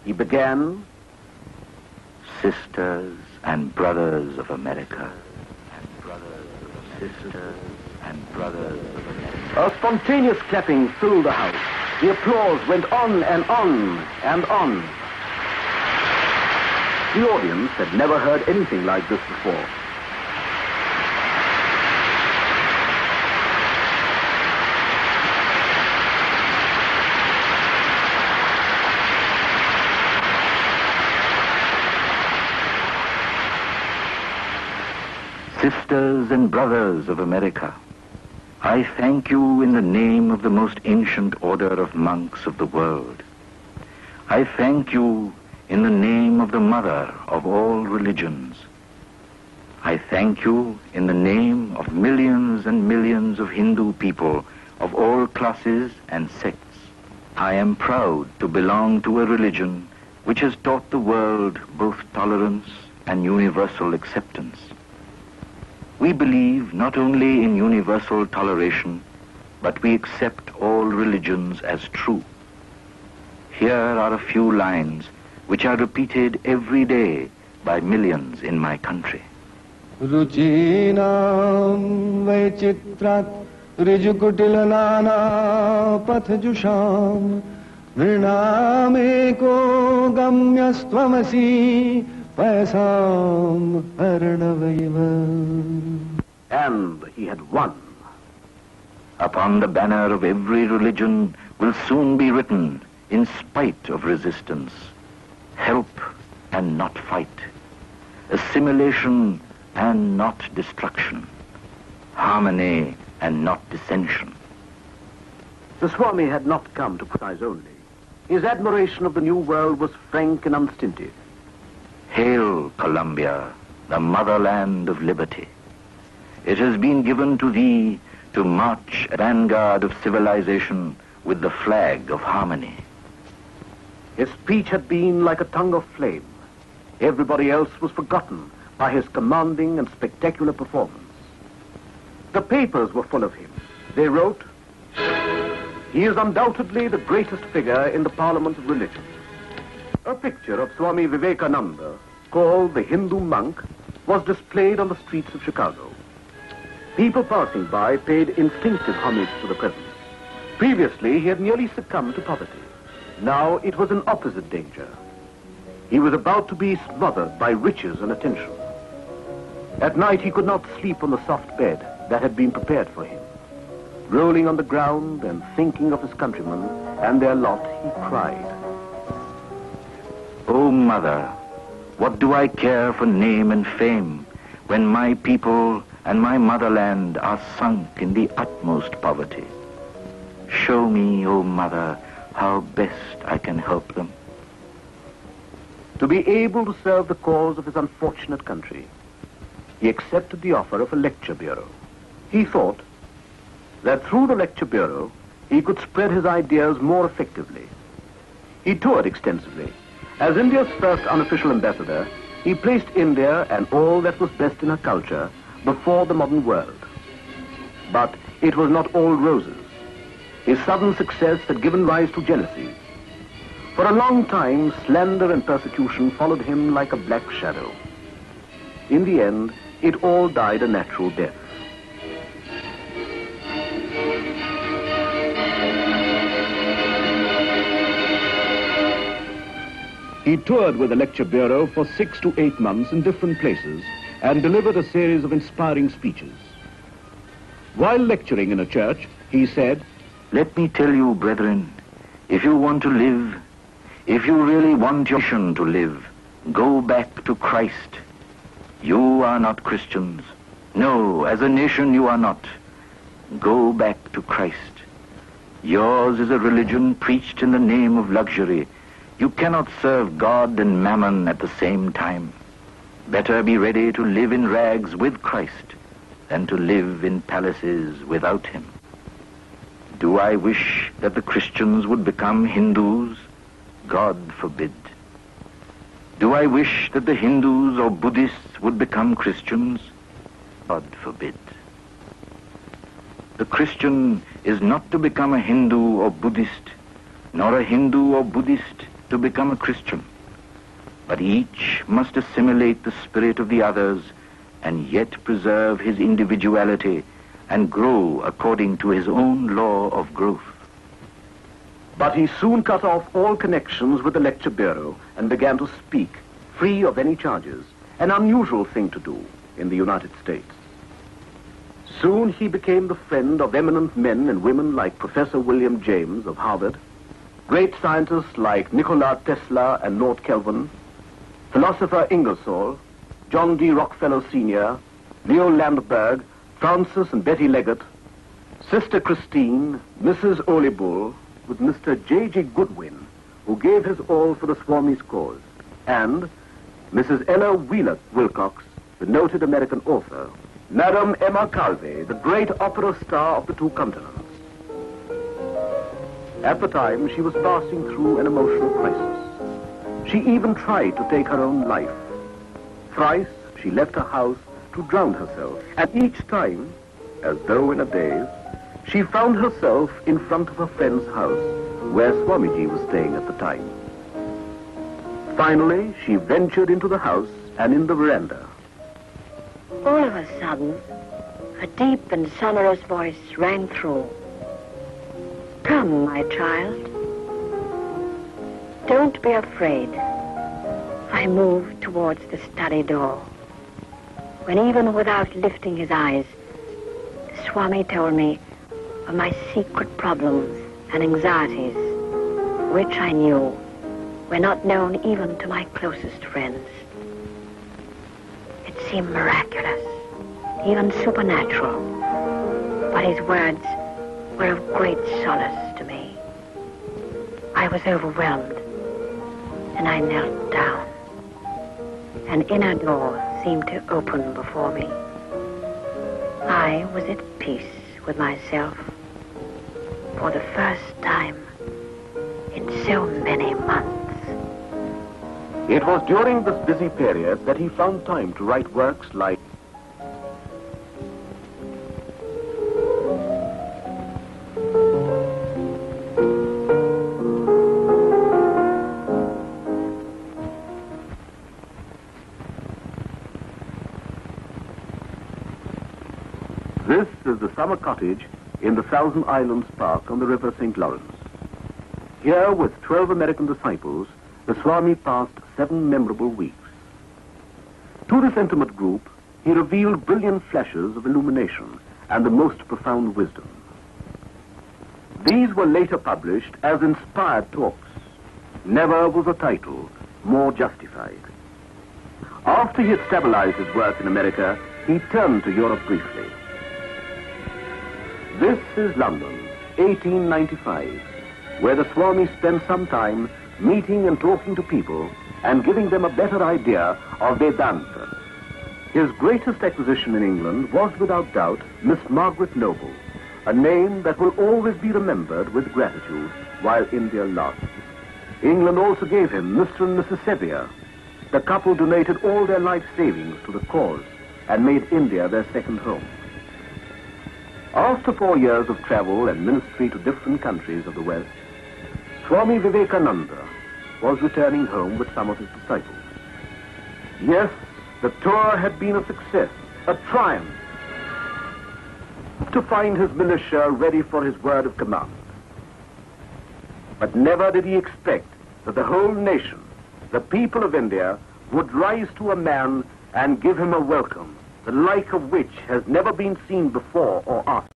he began, "Sisters and brothers of America, sisters and brothers of America." A spontaneous clapping filled the house. The applause went on and on and on. The audience had never heard anything like this before. Sisters and brothers of America, I thank you in the name of the most ancient order of monks of the world. I thank you in the name of the mother of all religions. I thank you in the name of millions and millions of Hindu people of all classes and sects. I am proud to belong to a religion which has taught the world both tolerance and universal acceptance. We believe not only in universal toleration, but we accept all religions as true. Here are a few lines which are repeated every day by millions in my country. Ruchinam vaichitrat rijukutilana pathajusham vrinameko gamyastvamasi paisam arnavaiva. And he had won. Upon the banner of every religion will soon be written, in spite of resistance, help and not fight, assimilation and not destruction, harmony and not dissension. The Swami had not come to criticize only. His admiration of the new world was frank and unstinted. Hail, Columbia, the motherland of liberty. It has been given to thee to march at the vanguard of civilization with the flag of harmony. His speech had been like a tongue of flame. Everybody else was forgotten by his commanding and spectacular performance. The papers were full of him. They wrote, "He is undoubtedly the greatest figure in the Parliament of Religion." A picture of Swami Vivekananda, called the Hindu monk, was displayed on the streets of Chicago. People passing by paid instinctive homage to the presence. Previously, he had nearly succumbed to poverty. Now it was an opposite danger. He was about to be smothered by riches and attention. At night, he could not sleep on the soft bed that had been prepared for him. Rolling on the ground and thinking of his countrymen and their lot, he cried, "O Mother, what do I care for name and fame when my people and my motherland are sunk in the utmost poverty? Show me, O Mother, how best I can help them." To be able to serve the cause of his unfortunate country, he accepted the offer of a lecture bureau. He thought that through the lecture bureau, he could spread his ideas more effectively. He toured extensively. As India's first unofficial ambassador, he placed India and all that was best in her culture before the modern world. But it was not all roses. His sudden success had given rise to jealousy. For a long time, slander and persecution followed him like a black shadow. In the end, it all died a natural death. He toured with the lecture bureau for 6 to 8 months in different places and delivered a series of inspiring speeches. While lecturing in a church, he said, "Let me tell you, brethren, if you want to live, if you really want your nation to live, go back to Christ. You are not Christians. No, as a nation you are not. Go back to Christ. Yours is a religion preached in the name of luxury. You cannot serve God and mammon at the same time. Better be ready to live in rags with Christ than to live in palaces without him." Do I wish that the Christians would become Hindus? God forbid. Do I wish that the Hindus or Buddhists would become Christians? God forbid. The Christian is not to become a Hindu or Buddhist, nor a Hindu or Buddhist to become a Christian, but each must assimilate the spirit of the others and yet preserve his individuality and grow according to his own law of growth. But he soon cut off all connections with the lecture bureau and began to speak, free of any charges, an unusual thing to do in the United States. Soon he became the friend of eminent men and women like Professor William James of Harvard, great scientists like Nikola Tesla and Lord Kelvin, philosopher Ingersoll, John D. Rockefeller Sr., Leo Landberg, Francis and Betty Leggett, Sister Christine, Mrs. Olibull, with Mr. J.G. Goodwin, who gave his all for the Swami's cause, and Mrs. Ella Wheeler Wilcox, the noted American author, Madame Emma Calvé, the great opera star of the two continents. At the time, she was passing through an emotional crisis. She even tried to take her own life. Thrice, she left her house to drown herself, and each time, as though in a daze, she found herself in front of a friend's house, where Swamiji was staying at the time. Finally, she ventured into the house and in the veranda. All of a sudden, a deep and sonorous voice rang through. Come, my child. Don't be afraid. I moved towards the study door, when even without lifting his eyes, the Swami told me of my secret problems and anxieties, which I knew were not known even to my closest friends. It seemed miraculous, even supernatural, but his words were of great solace to me. I was overwhelmed, and I knelt down. An inner door seemed to open before me. I was at peace with myself for the first time in so many months. It was during this busy period that he found time to write works like This is the summer cottage in the Thousand Islands Park on the river St. Lawrence. Here, with 12 American disciples, the Swami passed 7 memorable weeks. To this intimate group, he revealed brilliant flashes of illumination and the most profound wisdom. These were later published as inspired talks. Never was a title more justified. After he had stabilized his work in America, he turned to Europe briefly. This is London, 1895, where the Swami spent some time meeting and talking to people and giving them a better idea of Vedanta. His greatest acquisition in England was without doubt Miss Margaret Noble, a name that will always be remembered with gratitude while India lasts. England also gave him Mr. and Mrs. Sevier. The couple donated all their life savings to the cause and made India their second home. After 4 years of travel and ministry to different countries of the West, Swami Vivekananda was returning home with some of his disciples. Yes, the tour had been a success, a triumph, to find his militia ready for his word of command. But never did he expect that the whole nation, the people of India, would rise to a man and give him a welcome, the like of which has never been seen before or after.